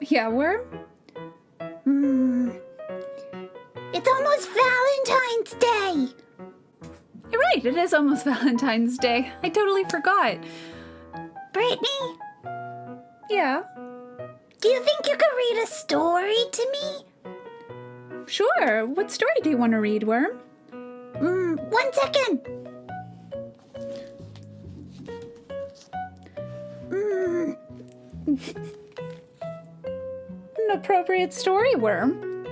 Yeah, Worm? It's almost Valentine's Day. You're right, it is almost Valentine's Day. I totally forgot. Brittany, Yeah, do you think you could read a story to me? sure. What story do you want to read, Worm? 1 second. An appropriate story, Worm.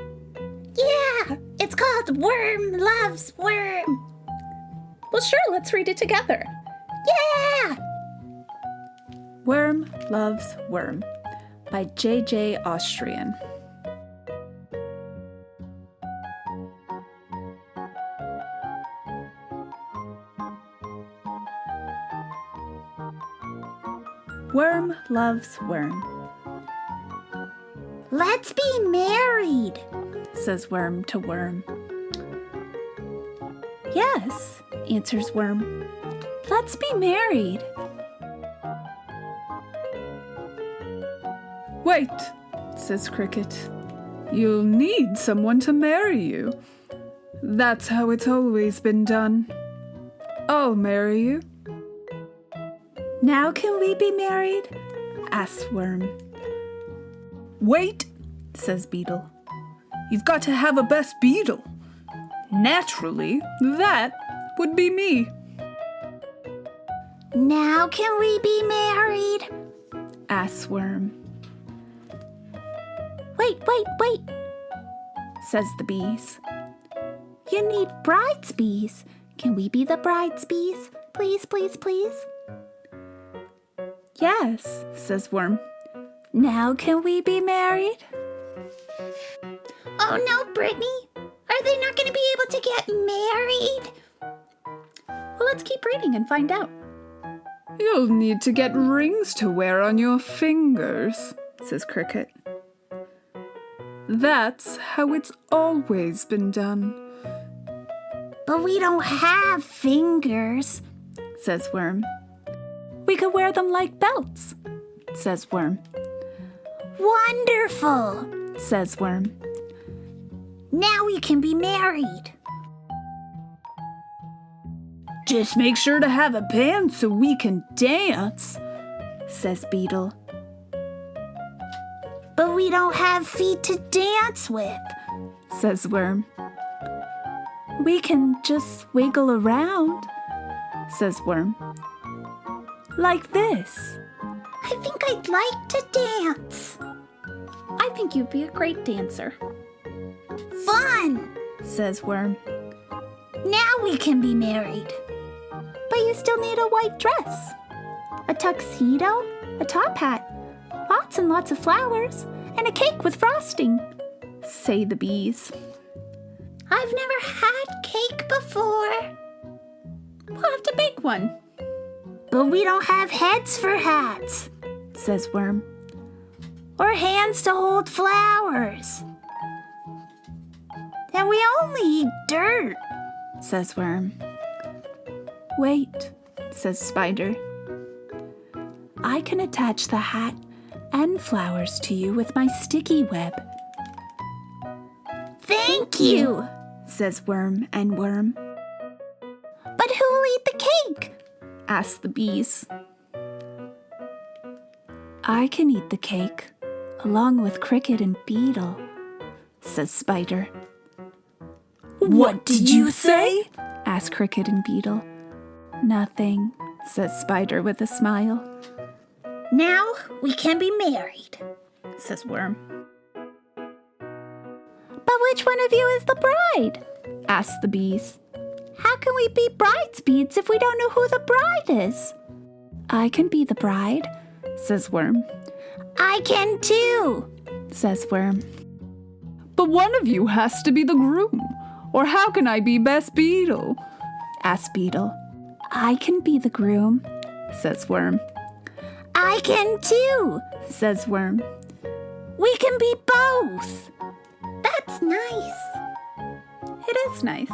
Yeah, it's called Worm Loves Worm. Well, sure, let's read it together. Yeah! Worm Loves Worm by J.J. Austrian. Worm loves worm, Let's be married. says worm to worm. Yes, answers worm. Let's be married. Wait, says cricket. You'll need someone to marry you. That's how it's always been done. I'll marry you. Now can we be married? asks worm. Wait, says beetle. You've got to have a best beetle. Naturally, that would be me. Now can we be married? asks worm. Wait, Says the bees. you need bride's bees. Can we be the bride's bees? Please, please, please. Yes, says worm. Now can we be married? Oh no, Brittany. Are they not going to be able to get married? Well, let's keep reading and find out. You'll need to get rings to wear on your fingers, says cricket. That's how it's always been done, But we don't have fingers. says worm. We could wear them like belts, says worm. Wonderful. Says worm. Now we can be married. Just make sure to have a band so we can dance, says beetle. But we don't have feet to dance with. Says worm. We can just wiggle around, says worm. Like this. I think I'd like to dance. I think you'd be a great dancer, Fun. says worm. Now we can be married. But you still need a white dress, a tuxedo, a top hat, lots and lots of flowers, and a cake with frosting, say the bees. I've never had cake before. We'll have to bake one, But we don't have heads for hats. says worm. Or hands to hold flowers. And we only eat dirt. Says worm. Wait, says spider. I can attach the hat and flowers to you with my sticky web. Thank you. Says worm and worm. But who will eat the cake? Asks the bees. I can eat the cake along with cricket and beetle, says spider. What did you say? Asked cricket and beetle. Nothing, says spider with a smile. Now we can be married. Says worm. But which one of you is the bride? Asks the bees. How can we be bridesmaids if we don't know who the bride is? I can be the bride, says worm. I can too. Says worm. But one of you has to be the groom, or how can I be best beetle? Asks beetle. I can be the groom, says worm. I can too. Says worm. We can be both. That's nice. It is nice.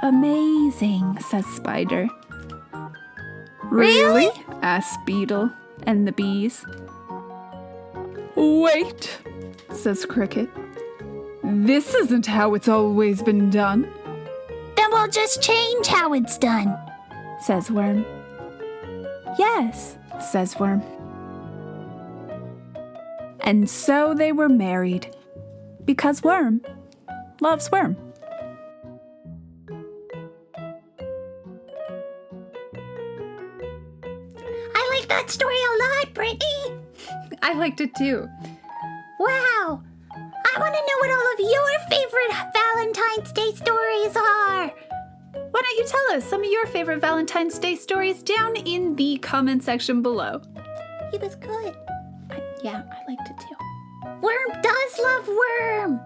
Amazing, says spider. Really? Asks beetle and the bees. Wait, says Cricket. This isn't how it's always been done, Then we'll just change how it's done, says Worm. Yes, says Worm. And so they were married, because Worm loves Worm. I like that story a lot, Brittany. I liked it too. Wow. I want to know what all of your favorite Valentine's Day stories are. Why don't you tell us some of your favorite Valentine's Day stories down in the comment section below? It was good. Yeah, I liked it too. Worm does love Worm.